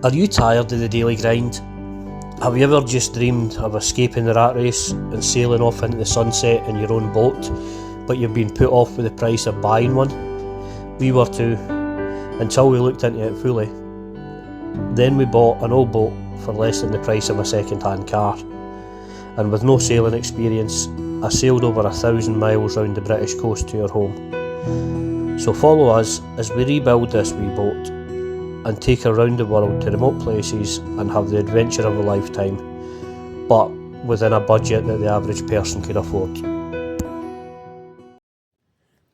Are you tired of the daily grind? Have you ever just dreamed of escaping the rat race and sailing off into the sunset in your own boat, but you've been put off with the price of buying one? We were too, until we looked into it fully. Then we bought an old boat for less than the price of a second-hand car, and with no sailing experience, I sailed over 1,000 miles round the British coast to our home. So follow us as we rebuild this wee boat and take her round the world to remote places and have the adventure of a lifetime, but within a budget that the average person could afford.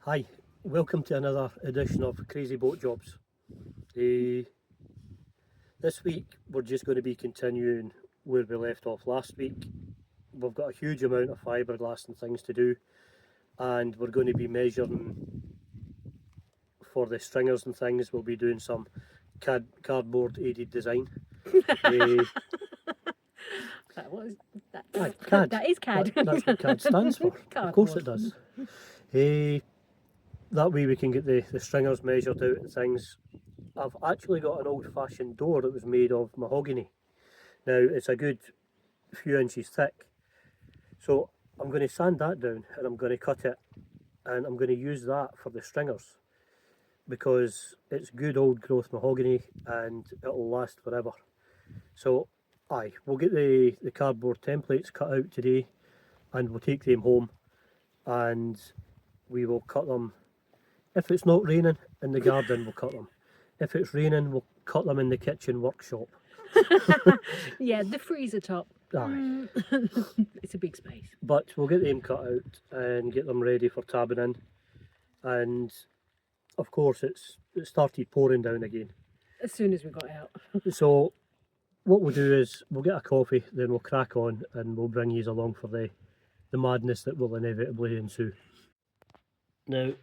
Hi, welcome to another edition of Crazy Boat Jobs. This week we're just going to be continuing where we left off last week. We've got a huge amount of fiberglass and things to do, and we're going to be measuring for the stringers and things. We'll be doing some cardboard aided design. CAD. That is CAD. That's what CAD stands for. Of course it does. That way we can get the stringers measured out and things. I've actually got an old-fashioned door that was made of mahogany. Now it's a good few inches thick, so I'm going to sand that down and I'm going to cut it, and I'm going to use that for the stringers because it's good old growth mahogany and it'll last forever. So we'll get the cardboard templates cut out today and we'll take them home and we will cut them. If it's not raining in the garden, we'll cut them. If it's raining, we'll cut them in the kitchen workshop. Yeah, the freezer top. Aye. It's a big space. But we'll get them cut out and get them ready for tabbing in. And of course it started pouring down again. As soon as we got out. So what we'll do is we'll get a coffee, then we'll crack on and we'll bring you along for the madness that will inevitably ensue. Now,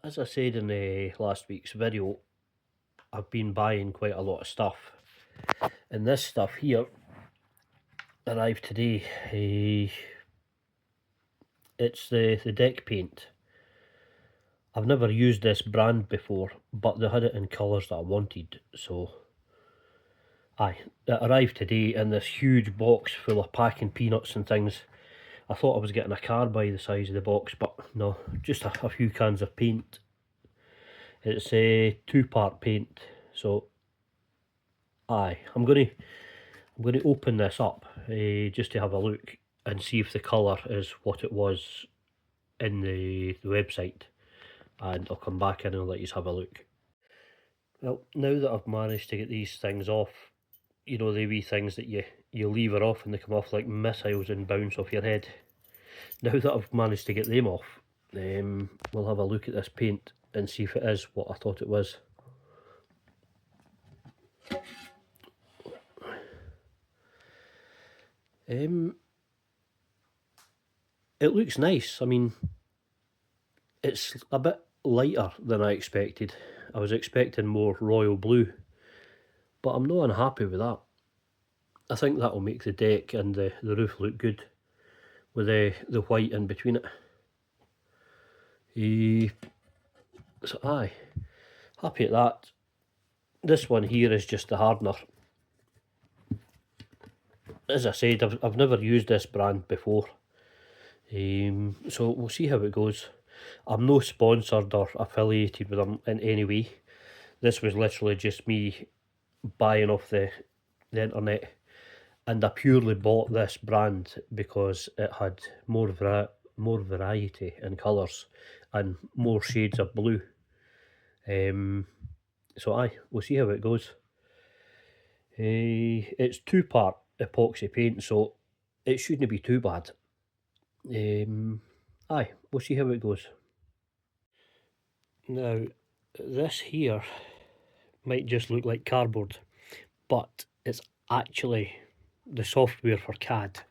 as I said in last week's video, I've been buying quite a lot of stuff, and this stuff here arrived today. It's the deck paint. I've never used this brand before, but they had it in colours that I wanted, so it arrived today in this huge box full of packing peanuts and things. I thought I was getting a car by the size of the box, but no, just a few cans of paint. It's a 2-part paint, so I'm going to open this up just to have a look and see if the colour is what it was in the website, and I'll come back in and let you have a look. Well, now that I've managed to get these things off, you know, the wee things that you lever off and they come off like missiles and bounce off your head. Now that I've managed to get them off, we'll have a look at this paint and see if it is what I thought it was. It looks nice. I mean, it's a bit lighter than I expected. I was expecting more royal blue, but I'm not unhappy with that. I think that will make the deck and the roof look good with the white in between it. So happy at that. This one here is just the hardener. As I said, I've never used this brand before, so we'll see how it goes. I'm no sponsored or affiliated with them in any way. This was literally just me buying off the internet, and I purely bought this brand because it had more variety in colours and more shades of blue. So we'll see how it goes. It's 2-part epoxy paint, so it shouldn't be too bad. We'll see how it goes. Now, this here might just look like cardboard, but it's actually the software for CAD.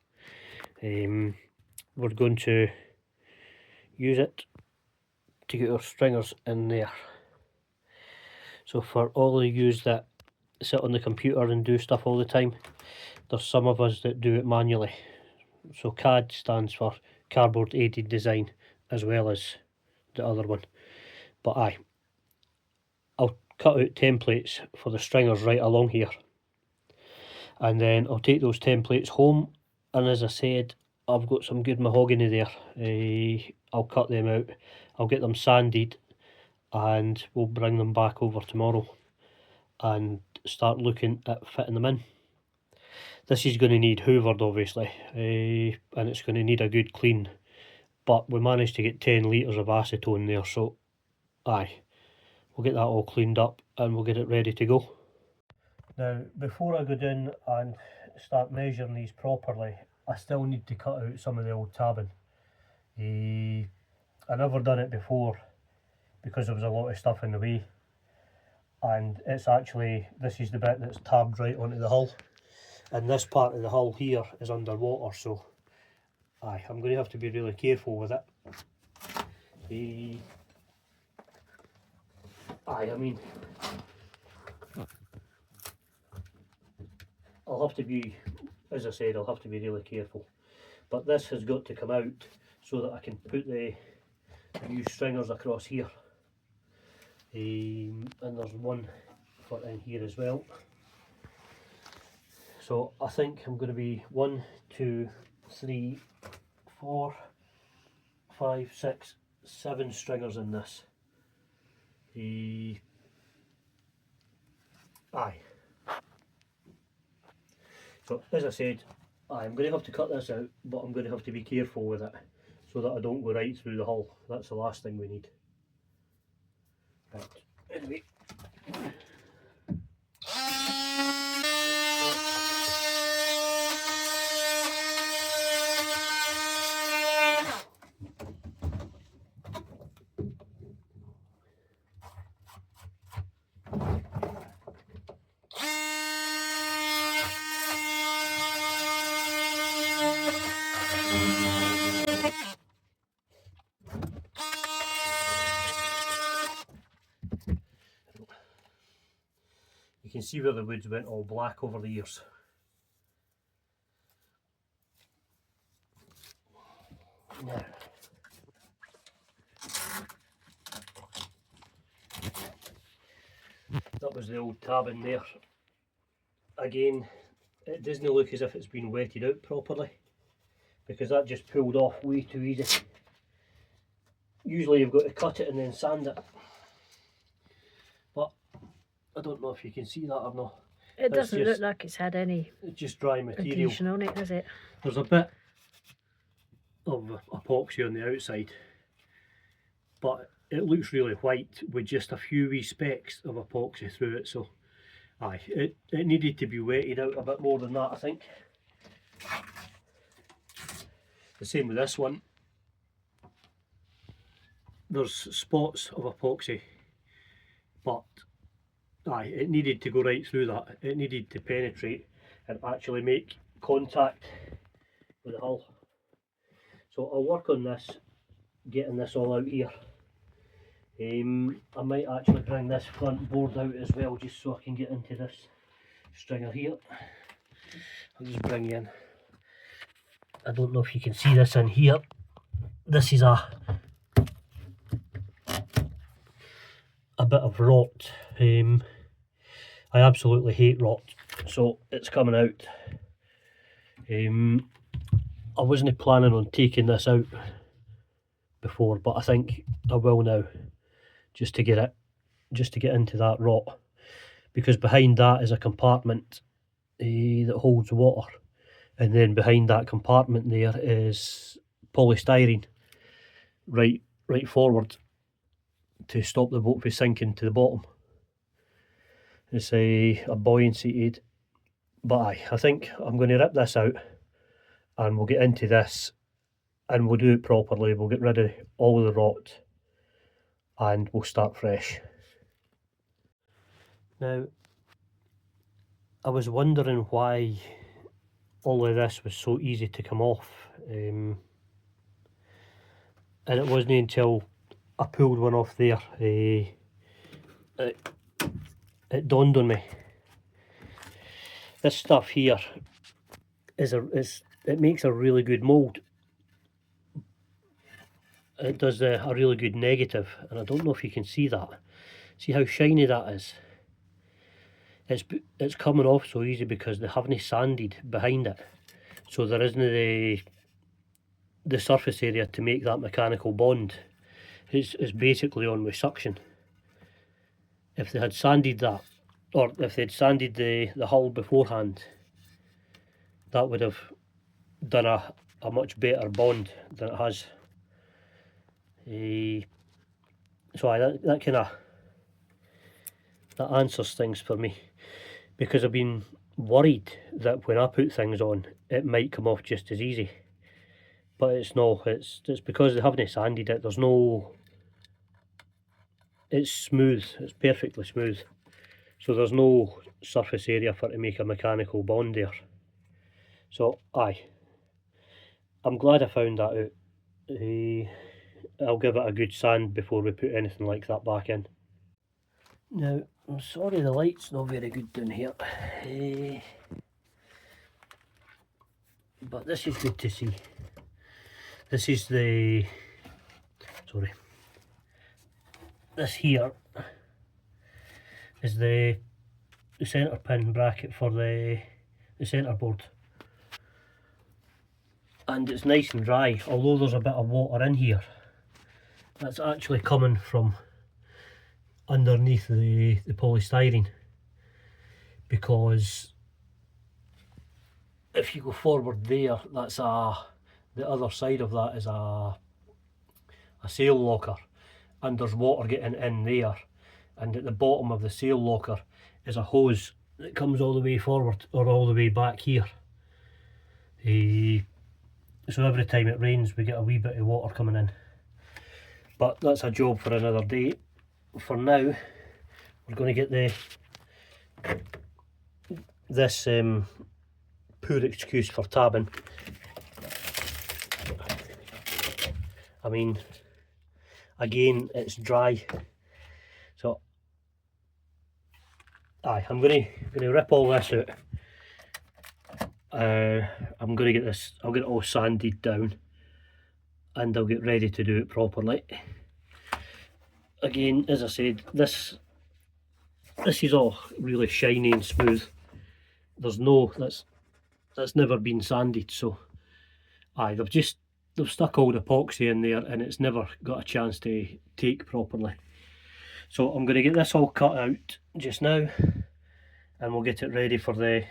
We're going to use it to get our stringers in there. So for all of you that sit on the computer and do stuff all the time, there's some of us that do it manually. So CAD stands for cardboard aided design, as well as the other one. But I'll cut out templates for the stringers right along here, and then I'll take those templates home, and as I said, I've got some good mahogany there. I'll cut them out, I'll get them sanded, and we'll bring them back over tomorrow and start looking at fitting them in. This is going to need hoovered obviously, and it's going to need a good clean, but we managed to get 10 litres of acetone there, so aye, we'll get that all cleaned up and we'll get it ready to go. Now before I go down and start measuring these properly, I still need to cut out some of the old tabbing. I never done it before because there was a lot of stuff in the way, and it's actually, this is the bit that's tabbed right onto the hull, and this part of the hull here is underwater, so aye, I'm going to have to be really careful with it. I mean, I'll have to be, as I said, I'll have to be really careful, but this has got to come out so that I can put the new stringers across here, and there's one foot in here as well. So I think I'm going to be 1, 2, 3, 4, 5, 6, 7 stringers in this. Aye. So as I said, I'm going to have to cut this out, but I'm going to have to be careful with it so that I don't go right through the hull. That's the last thing we need. Right, anyway. You can see where the woods went all black over the years. Now, that was the old tab in there. Again, it doesn't look as if it's been wetted out properly, because that just pulled off way too easy. Usually you've got to cut it and then sand it, but I don't know if you can see that or not. It doesn't look like it's had any just dry material adhesion on it, has it? There's a bit of epoxy on the outside, but it looks really white with just a few wee specks of epoxy through it, so aye, it needed to be wetted out a bit more than that, I think. The same with this one. There's spots of epoxy, but aye, it needed to go right through that. It needed to penetrate and actually make contact with the hull. So I'll work on this, getting this all out here. I might actually bring this front board out as well, just so I can get into this stringer here. I'll just bring you in. I don't know if you can see this in here. This is a bit of rot. I absolutely hate rot, so it's coming out. I wasn't planning on taking this out before, but I think I will now, just to get into that rot, because behind that is a compartment that holds water, and then behind that compartment there is polystyrene right forward to stop the boat from sinking to the bottom. It's a buoyancy aid. But aye, I think I'm going to rip this out and we'll get into this and we'll do it properly. We'll get rid of all the rot and we'll start fresh. Now, I was wondering why all of this was so easy to come off, and it wasn't until I pulled one off there, it dawned on me. This stuff here it makes a really good mould. It does a really good negative, and I don't know if you can see that. See how shiny that is? it's coming off so easy because they haven't sanded behind it, so there isn't the surface area to make that mechanical bond. It's basically on with suction. If they had sanded that, or if they'd sanded the hull beforehand, that would have done a much better bond than it has. So that kind of that answers things for me, because I've been worried that when I put things on it might come off just as easy, but it's no. It's because they haven't sanded it. There's no. It's smooth. It's perfectly smooth. So there's no surface area for it to make a mechanical bond there. So aye, I'm glad I found that out. I'll give it a good sand before we put anything like that back in. Now, I'm sorry the light's not very good down here, but this is good to see. This is this here is the centre pin bracket for the centre board, and it's nice and dry, although there's a bit of water in here. That's actually coming from underneath the polystyrene, because if you go forward there, that's the other side of that is a sail locker, and there's water getting in there, and at the bottom of the sail locker is a hose that comes all the way forward or all the way back here. So every time it rains we get a wee bit of water coming in, but that's a job for another day. For now we're going to get this poor excuse for tabbing. I mean, again, it's dry, so aye, I'm going to rip all this out. I'm going to get this, I'll get it all sanded down, and I'll get ready to do it properly. Again, as I said, this is all really shiny and smooth. There's no, that's never been sanded, so aye, they've stuck old epoxy in there and it's never got a chance to take properly. So I'm going to get this all cut out just now, and we'll get it ready for the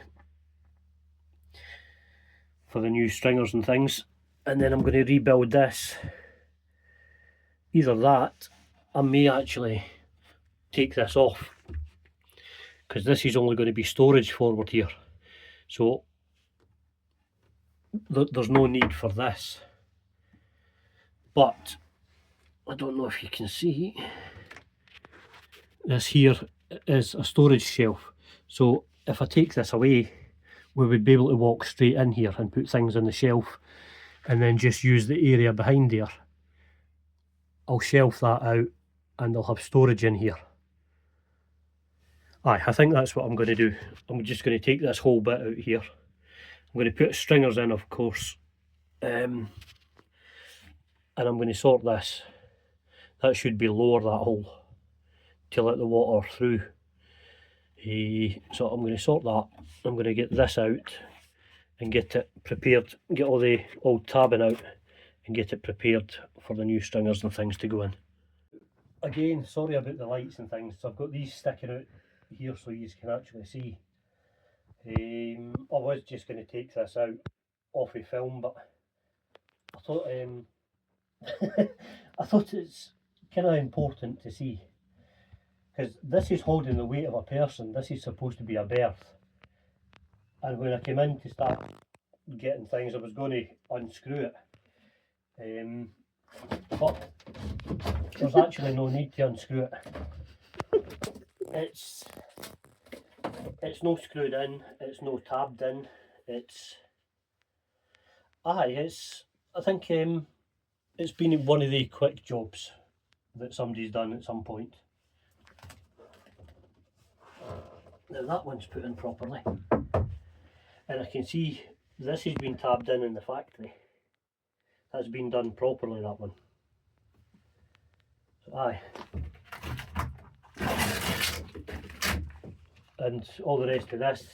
new stringers and things, and then I'm going to rebuild this. Either that, I may actually take this off, because this is only going to be storage forward here, so there's no need for this. But I don't know if you can see, this here is a storage shelf, so if I take this away we would be able to walk straight in here and put things on the shelf and then just use the area behind there. I'll shelf that out and I'll have storage in here. Aye, I think that's what I'm going to do. I'm just going to take this whole bit out here. I'm going to put stringers in, of course, and I'm going to sort this. That should be lower, that hole, to let the water through. So I'm going to sort that. I'm going to get this out and get it prepared, get all the old tabbing out and get it prepared for the new stringers and things to go in. Again, sorry about the lights and things, so I've got these sticking out here so you can actually see. I was just going to take this out off of film, but I thought I thought it's kind of important to see, because this is holding the weight of a person. This is supposed to be a berth, and when I came in to start getting things, I was going to unscrew it, but there's actually no need to unscrew it. It's no screwed in, it's no tabbed in, I think it's been one of the quick jobs that somebody's done at some point. Now that one's put in properly, and I can see this has been tabbed in the factory. That's been done properly, that one. So aye. and all the rest of this.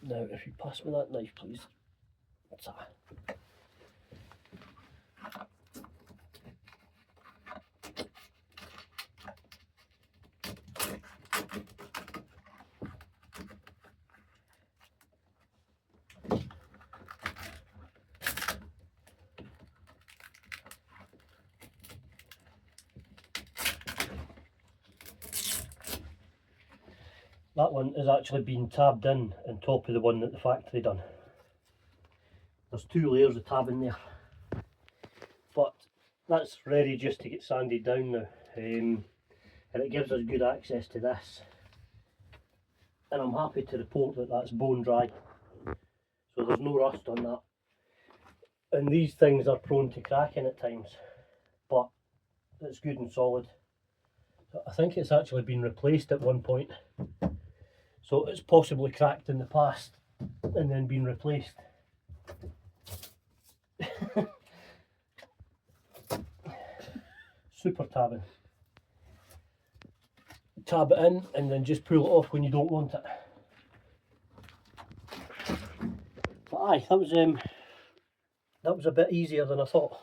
Now, if you pass me that knife, please. What's that? That one has actually been tabbed in on top of the one that the factory done. There's 2 layers of tab in there, but that's ready just to get sanded down now, and it gives us good access to this, and I'm happy to report that that's bone dry, so there's no rust on that. And these things are prone to cracking at times, but it's good and solid. I think it's actually been replaced at one point, so it's possibly cracked in the past and then been replaced. Super tabbing. Tab it in and then just pull it off when you don't want it. But aye, that was a bit easier than I thought.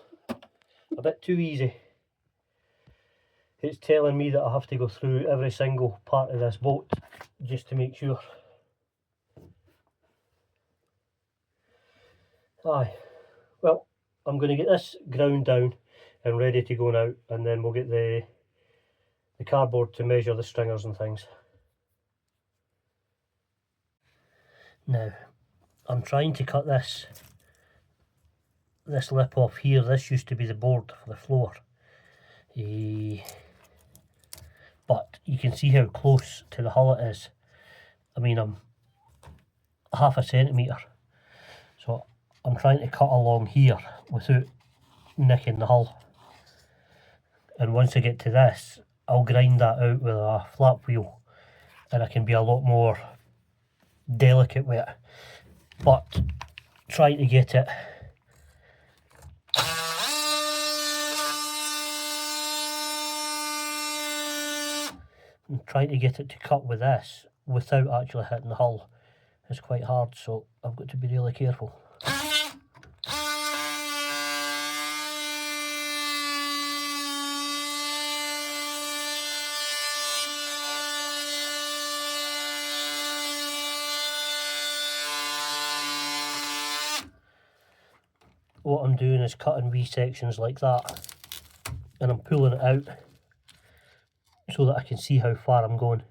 A bit too easy. It's telling me that I have to go through every single part of this boat just to make sure. Aye, well, I'm going to get this ground down and ready to go now, and then we'll get the cardboard to measure the stringers and things. Now, I'm trying to cut this lip off here. This used to be the board for the floor. But you can see how close to the hull it is. I mean, I'm half a centimetre. So I'm trying to cut along here without nicking the hull. And once I get to this, I'll grind that out with a flap wheel, and I can be a lot more delicate with it. But trying to get it to cut with this without actually hitting the hull is quite hard, so I've got to be really careful. What I'm doing is cutting wee sections like that, and I'm pulling it out so that I can see how far I'm going,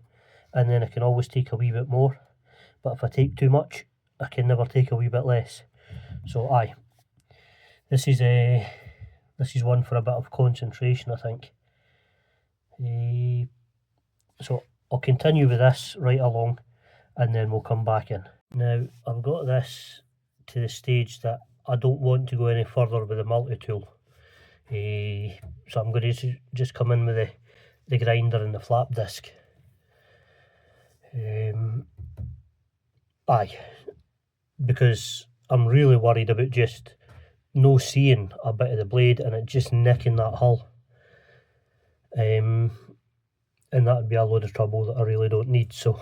and then I can always take a wee bit more, but if I take too much I can never take a wee bit less. So aye, this is one for a bit of concentration, I think. So I'll continue with this right along and then we'll come back in. Now I've got this to the stage that I don't want to go any further with the multi-tool, so I'm going to just come in with the grinder and the flap disc. Aye, because I'm really worried about just no seeing a bit of the blade and it just nicking that hull, and that would be a load of trouble that I really don't need. So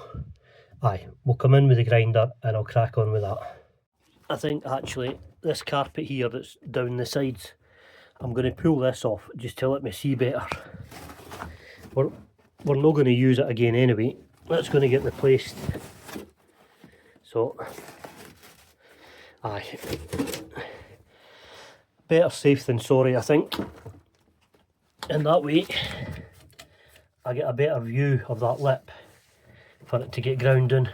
aye, we'll come in with the grinder and I'll crack on with that. I think actually this carpet here that's down the sides, I'm going to pull this off just to let me see better. We're not going to use it again anyway. That's going to get replaced. So aye, better safe than sorry, I think. And that way I get a better view of that lip for it to get ground in.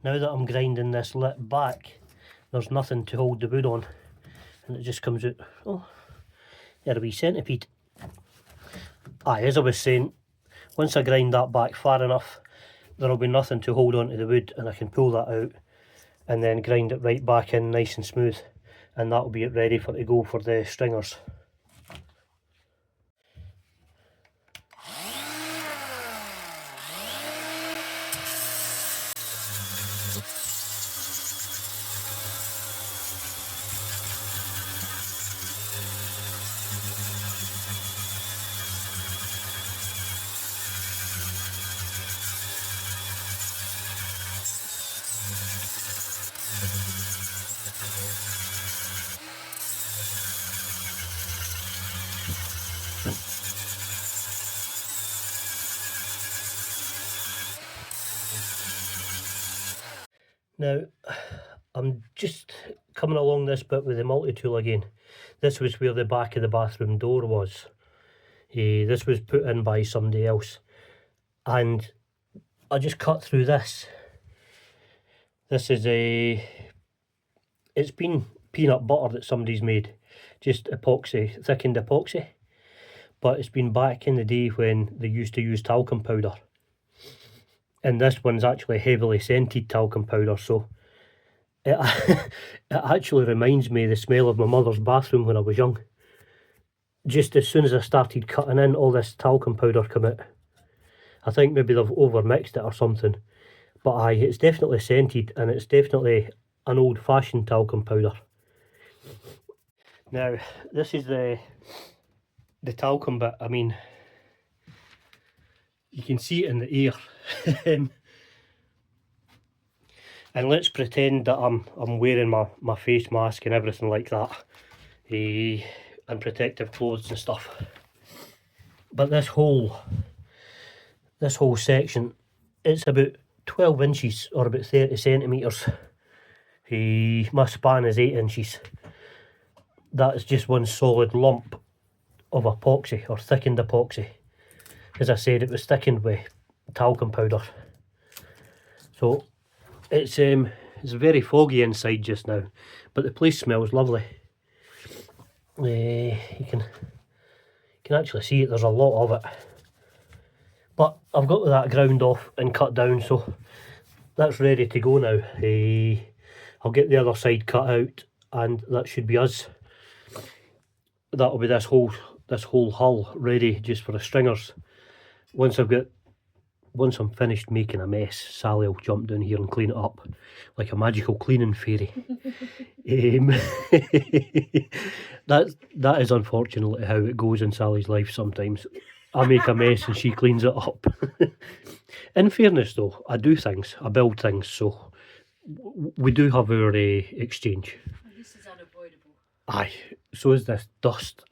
Now that I'm grinding this lip back, there's nothing to hold the wood on, and it just comes out. Oh, there a wee centipede. Aye, as I was saying, once I grind that back far enough, there'll be nothing to hold onto the wood, and I can pull that out and then grind it right back in nice and smooth, and that'll be it ready for to go for the stringers. Now, I'm just coming along this bit with the multi-tool again. This was where the back of the bathroom door was. This was put in by somebody else, and I just cut through this. This is it's been peanut butter that somebody's made, just epoxy, thickened epoxy, but it's been back in the day when they used to use talcum powder, and this one's actually heavily scented talcum powder, so it, it actually reminds me of the smell of my mother's bathroom when I was young. Just as soon as I started cutting in, all this talcum powder come out. I think maybe they've overmixed it or something, but aye, it's definitely scented, and it's definitely an old-fashioned talcum powder. Now, this is the talcum bit. I mean, you can see it in the air. And let's pretend that I'm wearing my face mask and everything like that, and protective clothes and stuff. But this whole section, it's about 12 inches or about 30 centimetres. My span is 8 inches. That is just one solid lump of epoxy, or thickened epoxy. As I said, it was thickened with talcum powder. So it's very foggy inside just now, but the place smells lovely. You can actually see it, there's a lot of it. But I've got that ground off and cut down, so that's ready to go now. I'll get the other side cut out, and that should be us. That'll be this whole hull ready just for the stringers. Once I'm finished making a mess, Sally will jump down here and clean it up like a magical cleaning fairy. That is unfortunately how it goes in Sally's life sometimes. I make a mess and she cleans it up. In fairness though, I do things, I build things, so we do have our exchange. This is unavoidable. Aye, so is this dust.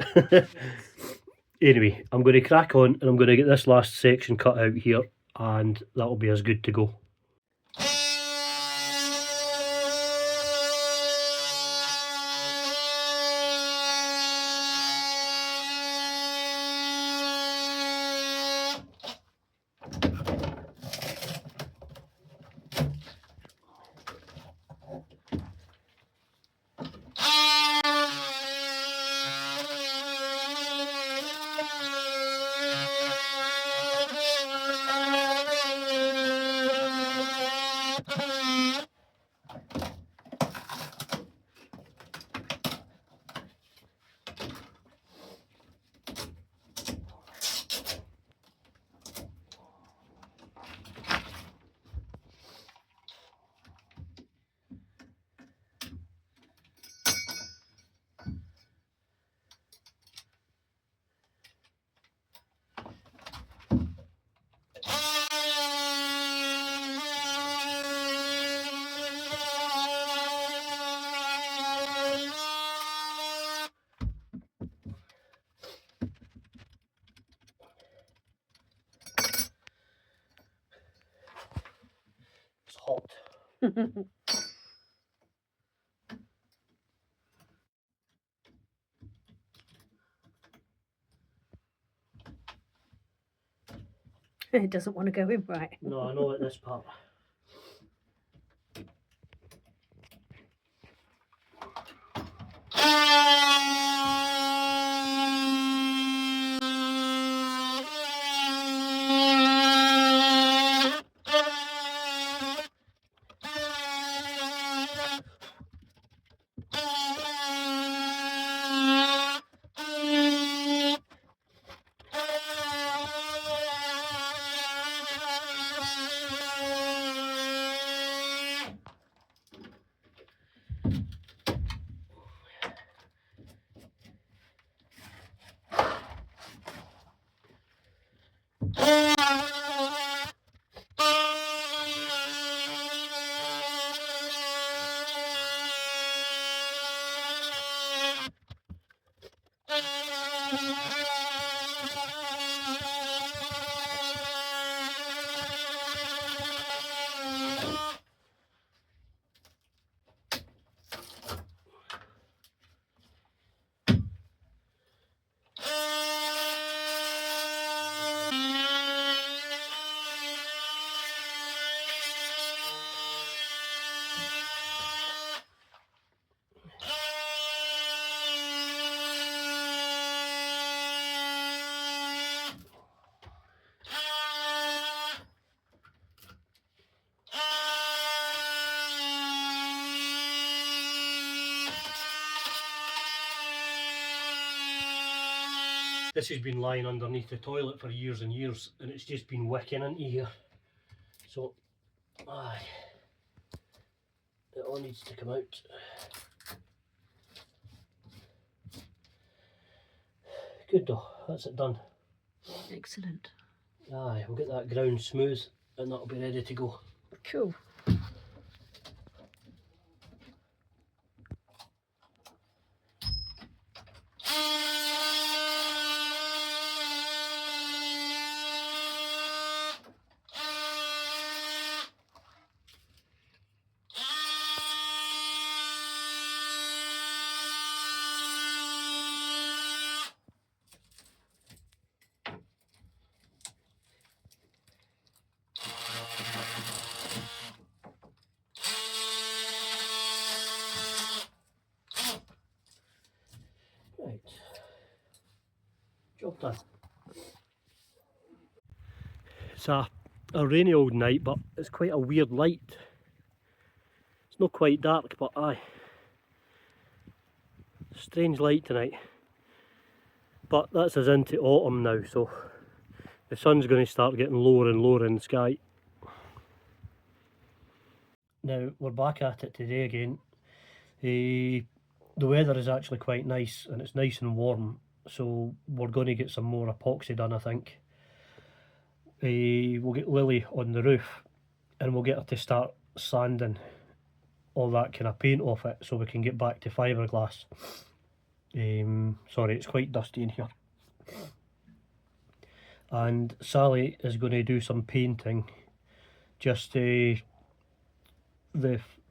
Anyway, I'm going to crack on, and I'm going to get this last section cut out here, and that'll be as good to go. It's hot. It doesn't want to go in right. No, I know at this part. This has been lying underneath the toilet for years and years, and it's just been wicking into here. So, aye, it all needs to come out. Good though, that's it done. Excellent. Aye, we'll get that ground smooth and that'll be ready to go. Cool. Right, job done. It's a rainy old night, but it's quite a weird light. It's not quite dark, but aye, strange light tonight. But that's us into autumn now, so the sun's going to start getting lower and lower in the sky. Now we're back at it today again. The weather is actually quite nice and it's nice and warm, so we're going to get some more epoxy done, I think. We'll get Lily on the roof and we'll get her to start sanding all that kind of paint off it so we can get back to fiberglass. Sorry, it's quite dusty in here. And Sally is going to do some painting, just the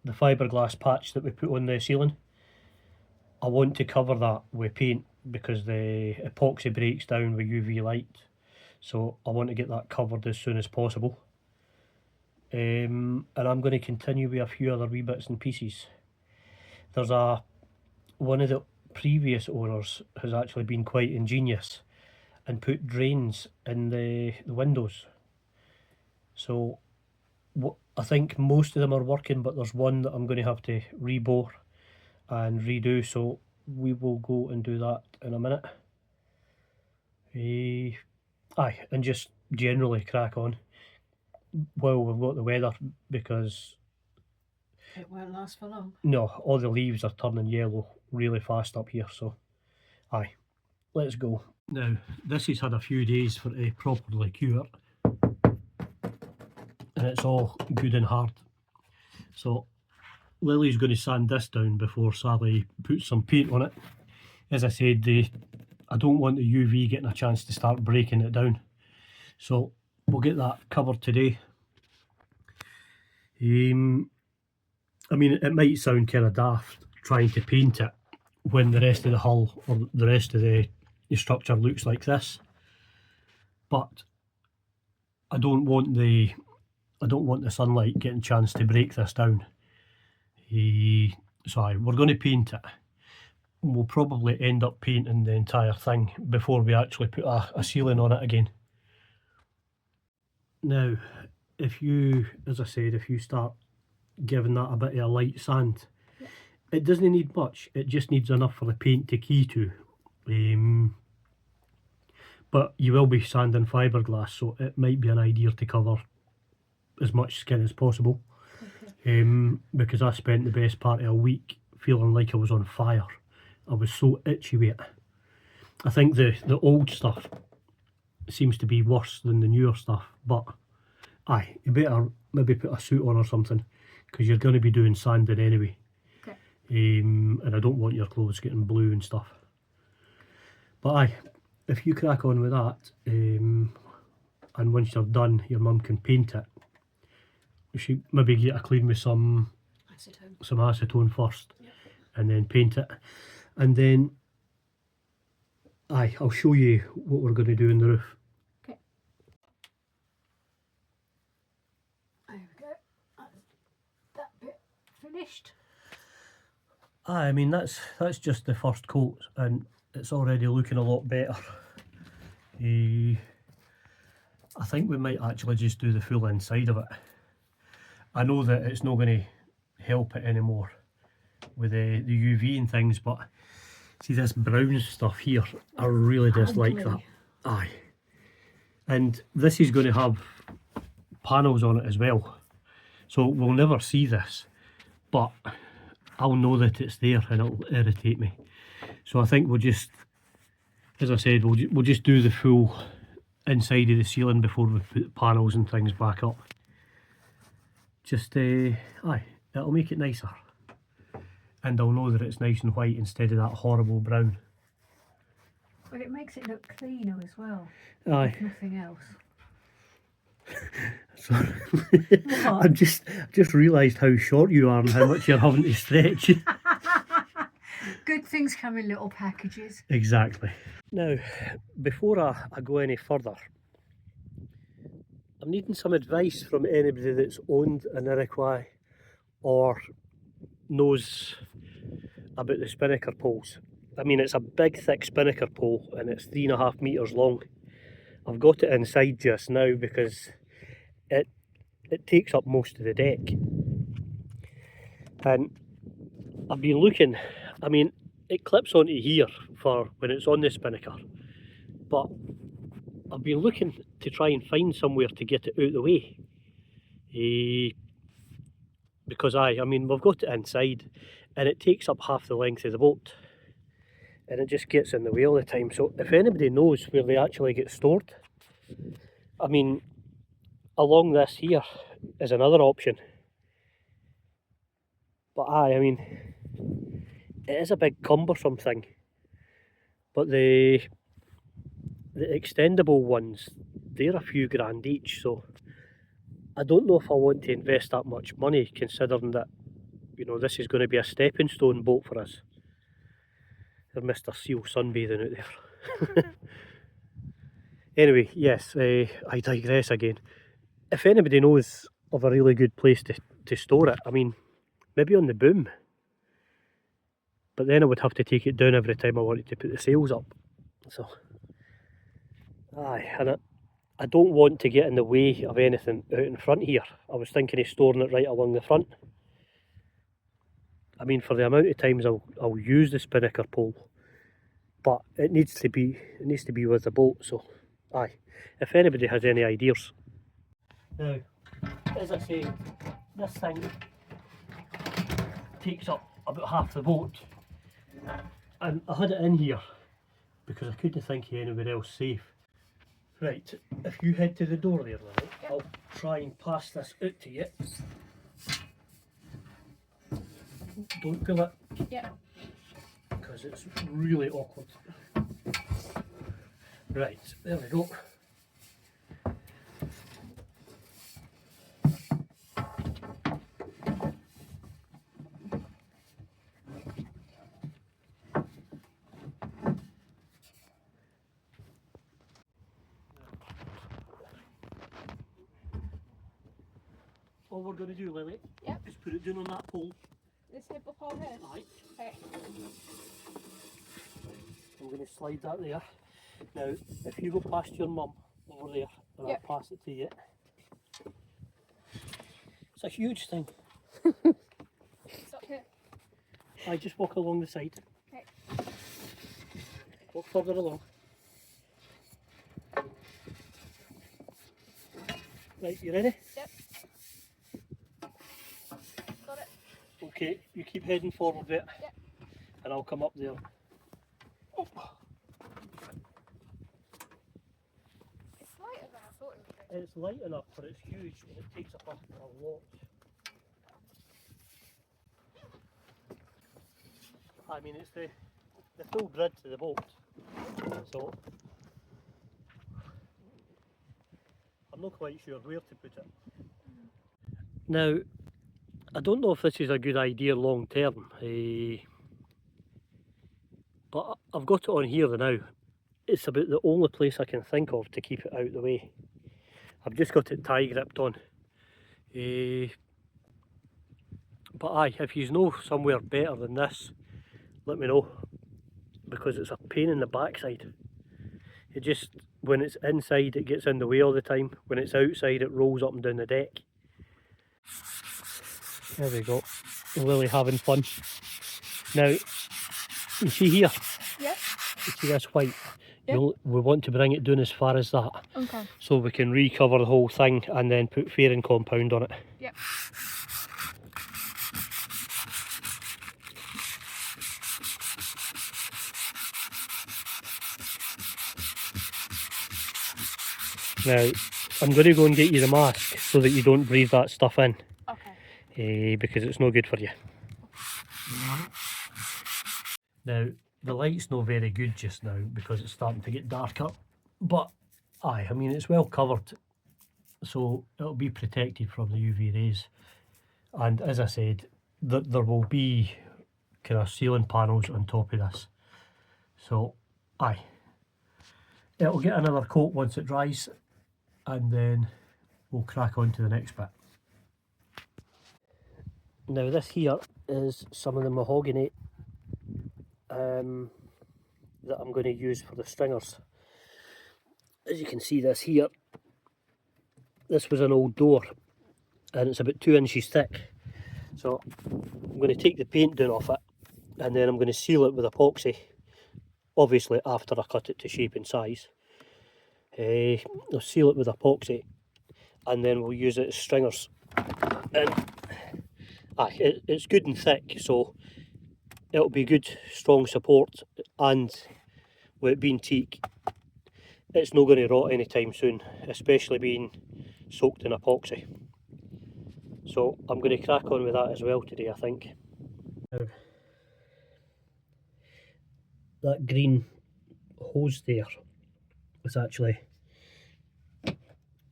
fiberglass patch that we put on the ceiling. I want to cover that with paint because the epoxy breaks down with UV light, so I want to get that covered as soon as possible. And I'm going to continue with a few other wee bits and pieces. There's one of the previous owners has actually been quite ingenious and put drains in the windows. So I think most of them are working, but there's one that I'm going to have to rebore and redo, so we will go and do that in a minute. Aye, and just generally crack on while we've got the weather, because it won't last for long. No, all the leaves are turning yellow really fast up here, so aye, let's go. Now this has had a few days for it to properly cure, and it's all good and hard, so Lily's going to sand this down before Sally puts some paint on it. As I said, I don't want the UV getting a chance to start breaking it down, so we'll get that covered today. I mean, it might sound kind of daft trying to paint it when the rest of the hull or the rest of the structure looks like this, but I don't want the sunlight getting a chance to break this down. So we're going to paint it, we'll probably end up painting the entire thing before we actually put a ceiling on it again. Now, if you, as I said, if you start giving that a bit of a light sand, it doesn't need much, it just needs enough for the paint to key to. But you will be sanding fiberglass, so it might be an idea to cover as much skin as possible. Okay. Because I spent the best part of a week feeling like I was on fire. I was so itchy with it. I think the old stuff seems to be worse than the newer stuff, but aye, you better maybe put a suit on or something, because you're going to be doing sanding anyway. Okay. And I don't want your clothes getting blue and stuff. But aye, if you crack on with that, and once you're done, your mum can paint it. You should maybe get it clean with some acetone first, yep, and then paint it. And then, aye, I'll show you what we're going to do in the roof. Okay. There we go. That bit finished. Aye, I mean that's just the first coat, and it's already looking a lot better. I think we might actually just do the full inside of it. I know that it's not going to help it anymore with the UV and things, but see this brown stuff here, I really dislike that. Aye. And this is going to have panels on it as well, so we'll never see this, but I'll know that it's there and it'll irritate me. So I think we'll just, as I said, we'll just do the full inside of the ceiling before we put panels and things back up. Just, aye, it'll make it nicer. And I'll know that it's nice and white instead of that horrible brown. But it makes it look cleaner as well. Aye. If nothing else. I just realised how short you are and how much you're having to stretch. Good things come in little packages. Exactly. Now, before I go any further, I'm needing some advice from anybody that's owned an Iroquois or knows about the spinnaker poles. I mean, it's a big thick spinnaker pole and it's 3.5 metres long. I've got it inside just now because it takes up most of the deck. And I've been looking, I mean, it clips onto here for when it's on the spinnaker, but I've been looking to try and find somewhere to get it out of the way. Because I mean, we've got it inside and it takes up half the length of the boat and it just gets in the way all the time. So if anybody knows where they actually get stored, I mean, along this here is another option. But I mean, it is a big cumbersome thing. But the extendable ones, they're a few grand each, so I don't know if I want to invest that much money, considering that, you know, this is going to be a stepping stone boat for us. There's Mr. Seal sunbathing out there. Anyway, yes, I digress again. If anybody knows of a really good place to store it, I mean, maybe on the boom. But then I would have to take it down every time I wanted to put the sails up. So, aye, and I don't want to get in the way of anything out in front here. I was thinking of storing it right along the front. I mean, for the amount of times I'll use the spinnaker pole, but it needs to be with the boat. So, aye, if anybody has any ideas. Now, as I say, this thing takes up about half the boat, and I had it in here because I couldn't think of anywhere else safe. Right, if you head to the door there, Lily, yep. I'll try and pass this out to you. Don't pull it. Yeah. Because it's really awkward. Right, there we go. All we're going to do, Lily, yep, is put it down on that pole. This hip pole here? Aye. Okay. I'm going to slide that there. Now, if you go past your mum over there, and Yep. I'll pass it to you. It's a huge thing. Stop here. I just walk along the side. Okay. Walk further along. Right, you ready? Yep. Got it. Okay, you keep heading forward there. Yep. And I'll come up there. Oh. It's lighter than I thought it would be. It's light enough, but it's huge and it takes up a lot. I mean, it's the full grid to the boat, so I'm not quite sure where to put it. Now, I don't know if this is a good idea long term, but I've got it on here now. It's about the only place I can think of to keep it out of the way. I've just got it tie gripped on. But aye, if you know somewhere better than this, let me know, because it's a pain in the backside. It just, when it's inside it gets in the way all the time, when it's outside it rolls up and down the deck. There we go, Lily having fun. Now, you see here, Yep. you see this white? Yep. We want to bring it down as far as that, Okay. so we can recover the whole thing and then put fairing compound on it. Yep. Now, I'm going to go and get you the mask so that you don't breathe that stuff in, Okay. because it's no good for you. Now, the light's not very good just now because it's starting to get darker, but aye, I mean, it's well covered, so it'll be protected from the UV rays. And as I said, there will be kind of ceiling panels on top of this, so aye, it'll get another coat once it dries, and then we'll crack on to the next bit. Now this here is some of the mahogany that I'm going to use for the stringers. As you can see, this here, this was an old door and it's about 2 inches thick, so I'm going to take the paint down off it and then I'm going to seal it with epoxy, obviously after I cut it to shape and size. I'll seal it with epoxy and then we'll use it as stringers. And it's good and thick, so it'll be good strong support, and with it being teak, it's not going to rot anytime soon, especially being soaked in epoxy. So I'm going to crack on with that as well today, I think. Now, that green hose there is actually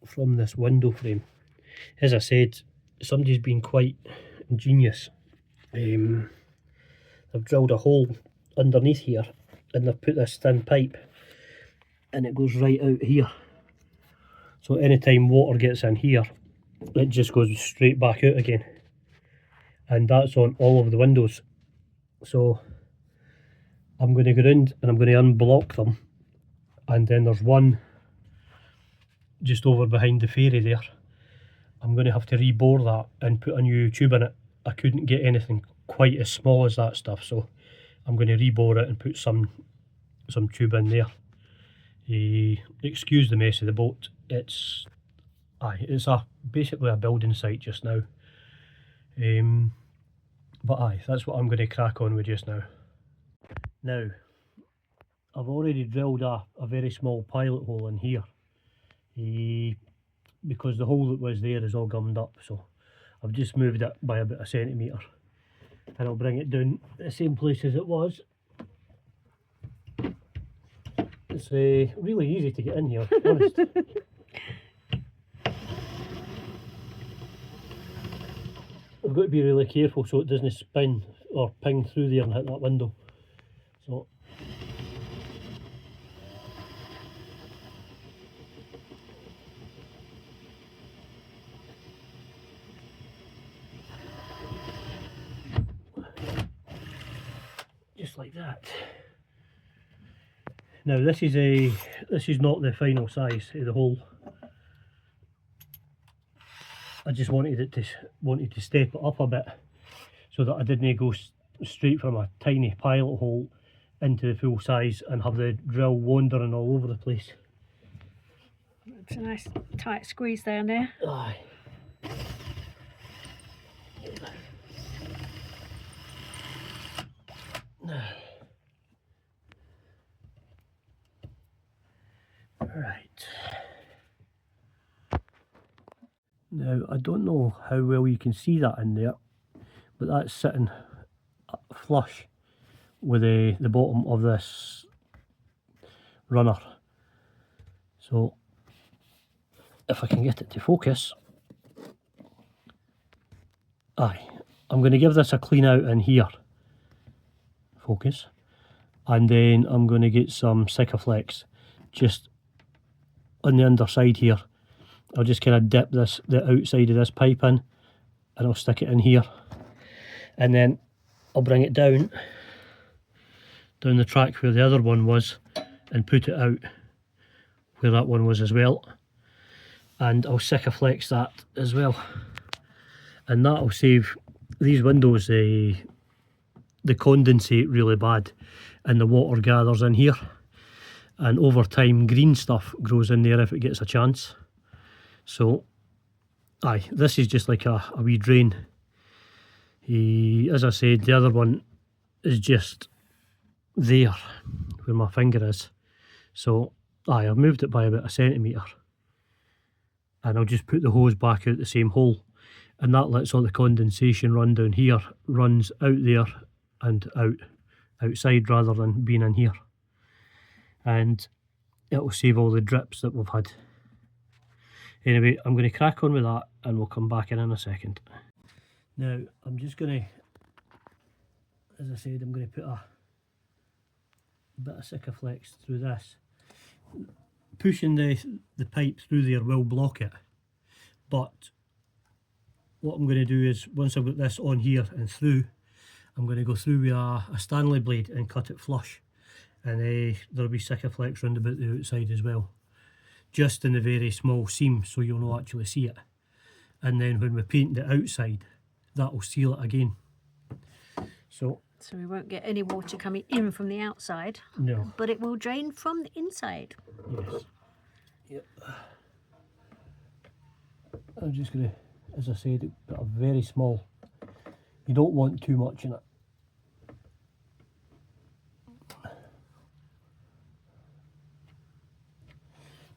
from this window frame. As I said, somebody's been quite ingenious. They've drilled a hole underneath here and they've put this thin pipe and it goes right out here, so anytime water gets in here it just goes straight back out again, and that's on all of the windows. So I'm going to go round and I'm going to unblock them, and then there's one just over behind the fairy there. I'm going to have to rebore that and put a new tube in it. I couldn't get anything quite as small as that stuff, so I'm going to rebore it and put some tube in there. Excuse the mess of the boat. It's basically a building site just now. But aye, that's what I'm going to crack on with just now. Now, I've already drilled a very small pilot hole in here, because the hole that was there is all gummed up, so I've just moved it by about 1 centimetre, and I'll bring it down the same place as it was. It's really easy to get in here, to be honest. I've got to be really careful so it doesn't spin or ping through there and hit that window. So just like that. Now this is not the final size of the hole. I just wanted to step it up a bit so that I didn't go straight from a tiny pilot hole into the full size and have the drill wandering all over the place. It's a nice tight squeeze down there. Aye. Right. Now I don't know how well you can see that in there, but that's sitting flush with the bottom of this runner. So if I can get it to focus, aye, I'm going to give this a clean out in here, focus, and then I'm going to get some Sikaflex just on the underside here. I'll just kind of dip the outside of this pipe in and I'll stick it in here, and then I'll bring it down the track where the other one was and put it out where that one was as well, and I'll Sikaflex that as well, and that'll save these windows the condensate really bad and the water gathers in here, and over time green stuff grows in there if it gets a chance. So aye, this is just like a wee drain. As I said, the other one is just there where my finger is, so aye, I've moved it by about 1 centimetre, and I'll just put the hose back out the same hole, and that lets all the condensation run down here, runs out there and outside rather than being in here, and it'll save all the drips that we've had. Anyway, I'm going to crack on with that and we'll come back in a second. Now I'm just going to, as I said, I'm going to put a bit of Sikaflex through this. Pushing the pipe through there will block it, but what I'm going to do is, once I've got this on here and through, I'm going to go through with a Stanley blade and cut it flush, and there'll be Sikaflex round about the outside as well, just in the very small seam so you'll not actually see it, and then when we paint the outside that will seal it again. So we won't get any water coming in from the outside. No. But it will drain from the inside. Yes. Yep. I'm just going to, as I said, put a very small, you don't want too much in it.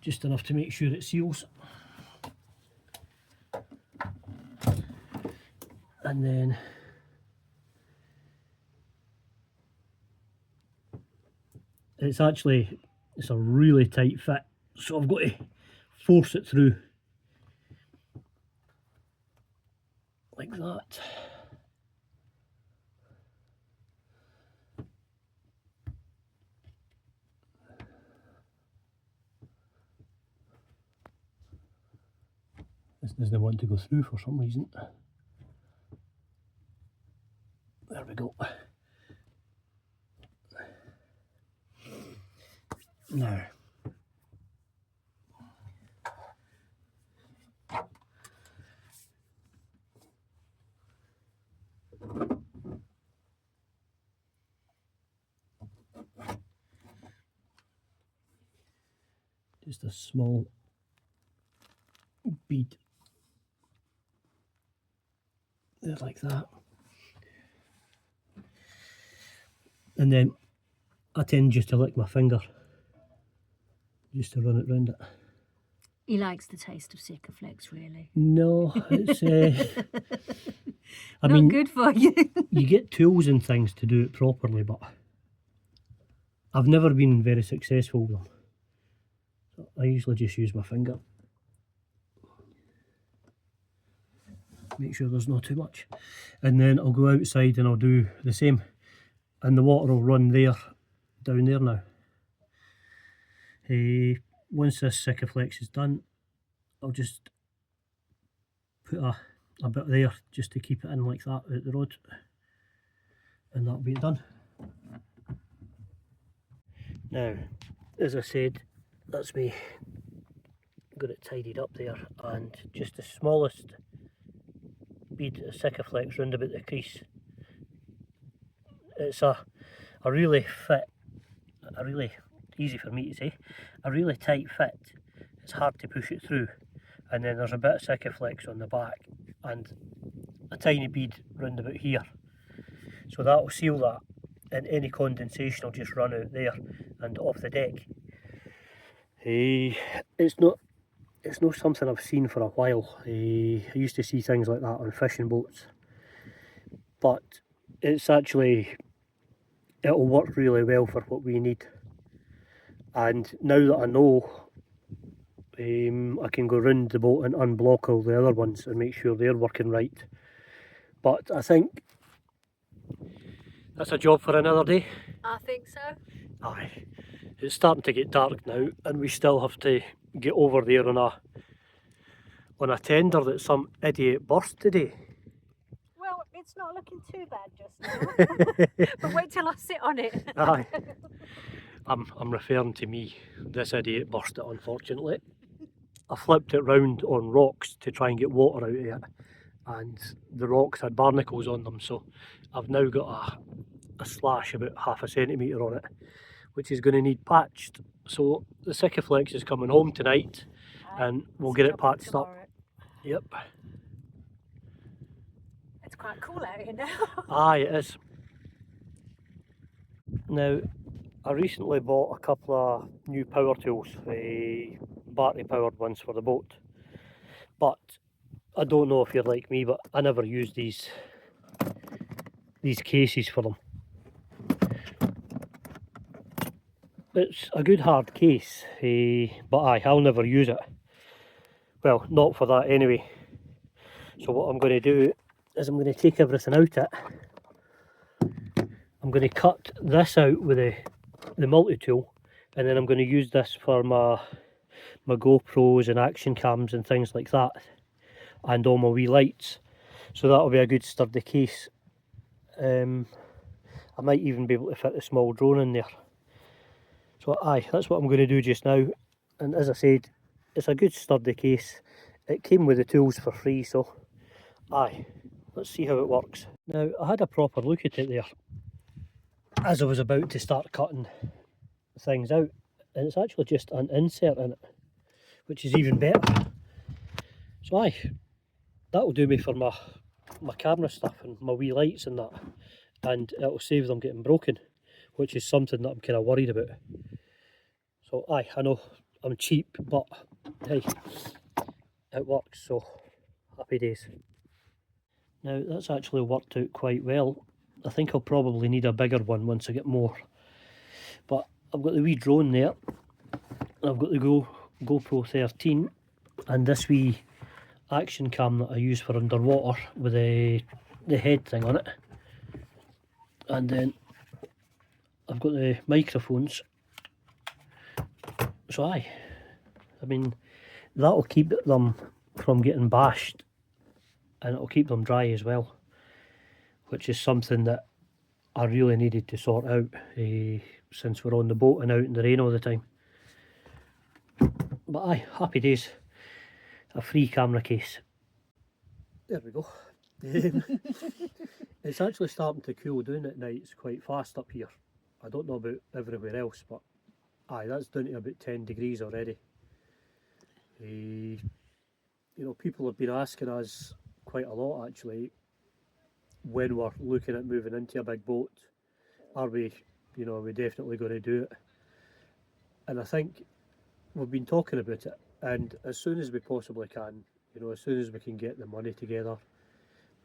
Just enough to make sure it seals. And then it's a really tight fit, so I've got to force it through like that. This doesn't want to go through for some reason. There we go. Now, just a small bead there like that, and then I tend just to lick my finger just to run it round it. He likes the taste of Sikaflex, really. No, it's I Not mean, good for you. you get tools and things to do it properly, but I've never been very successful with them. So I usually just use my finger. Make sure there's not too much. And then I'll go outside and I'll do the same. And the water will run there, down there now. Once this Sikaflex is done, I'll just put a bit there just to keep it in like that out the road, and that'll be it done. Now, as I said, that's me got it tidied up there, and just the smallest bead of Sikaflex round about the crease. It's a really fit, a really easy for me to say, a really tight fit. It's hard to push it through, and then there's a bit of Sikaflex on the back and a tiny bead round about here, so that will seal that, and any condensation will just run out there and off the deck. It's not something I've seen for a while. I used to see things like that on fishing boats, but it's actually, it'll work really well for what we need. And now that I know, I can go round the boat and unblock all the other ones and make sure they're working right. But I think that's a job for another day. I think so. Aye, it's starting to get dark now, and we still have to get over there on a tender that some idiot burst today. Well, it's not looking too bad just now. But wait till I sit on it. Aye. I'm referring to me. This idiot burst it, unfortunately. I flipped it round on rocks to try and get water out of it, and the rocks had barnacles on them, so I've now got a slash about half a centimetre on it, which is going to need patched. So the Sikaflex is coming home tonight, and we'll get it patched up. Yep. It's quite cool out here now. Aye, it is. Now, I recently bought a couple of new power tools, battery powered ones for the boat, but I don't know if you're like me, but I never use these cases for them. It's a good hard case, but I'll never use it. Well, not for that anyway. So what I'm going to do is I'm going to take everything out it. I'm going to cut this out with the multi-tool, and then I'm going to use this for my GoPros and action cams and things like that, and all my wee lights. So that'll be a good sturdy case. I might even be able to fit a small drone in there. So that's what I'm going to do just now. And as I said, it's a good sturdy case. It came with the tools for free, so let's see how it works. Now, I had a proper look at it there as I was about to start cutting things out, and it's actually just an insert in it, which is even better. So that'll do me for my camera stuff and my wee lights and that, and it'll save them getting broken, which is something that I'm kind of worried about. So I know I'm cheap, but hey, it works, so happy days. Now that's actually worked out quite well. I think I'll probably need a bigger one once I get more, but I've got the wee drone there, I've got the GoPro 13 and this wee action cam that I use for underwater with the head thing on it, and then I've got the microphones. So I mean, that'll keep them from getting bashed, and it'll keep them dry as well, which is something that I really needed to sort out since we're on the boat and out in the rain all the time. But happy days. A free camera case. There we go. It's actually starting to cool down at night. It's quite fast up here. I don't know about everywhere else, but that's down to about 10 degrees already. You know, people have been asking us quite a lot actually, when we're looking at moving into a big boat, are we definitely going to do it? And I think we've been talking about it, and as soon as we possibly can, as soon as we can get the money together,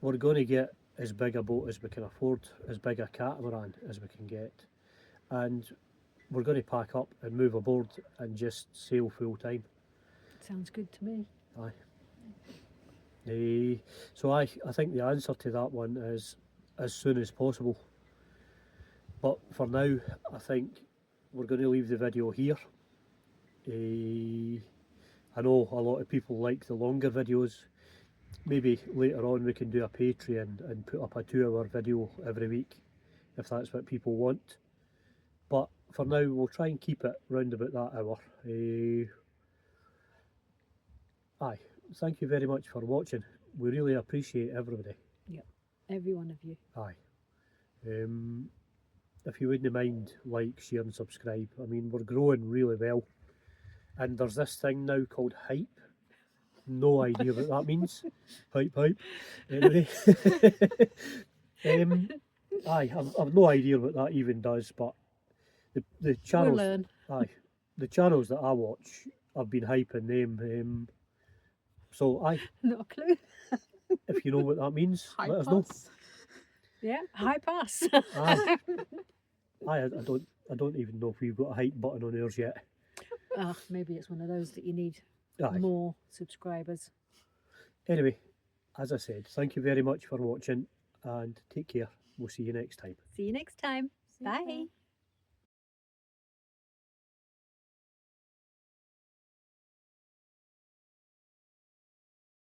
we're going to get as big a boat as we can afford, as big a catamaran as we can get, and we're going to pack up and move aboard and just sail full time. Sounds good to me. So I think the answer to that one is as soon as possible. But for now, I think we're going to leave the video here. I know a lot of people like the longer videos. Maybe later on we can do a Patreon and put up a 2-hour video every week, if that's what people want. But for now, we'll try and keep it round about that hour. Aye, thank you very much for watching. We really appreciate everybody. Yep, every one of you. Aye. If you wouldn't mind, like, share and subscribe. I mean, we're growing really well. And there's this thing now called hype. No idea what that means. Hype. Anyway. Aye, I've no idea what that even does, but the channels, We'll learn. aye, the channels that I watch, I've been hyping them. So aye, Not a clue. if you know what that means, High let us know. pass. Yeah, high pass. Aye, I don't even know if we've got a hype button on ours yet. Maybe it's one of those that you need Aye. more subscribers. Anyway, as I said, thank you very much for watching and take care. We'll see you next time. See you next time. Bye.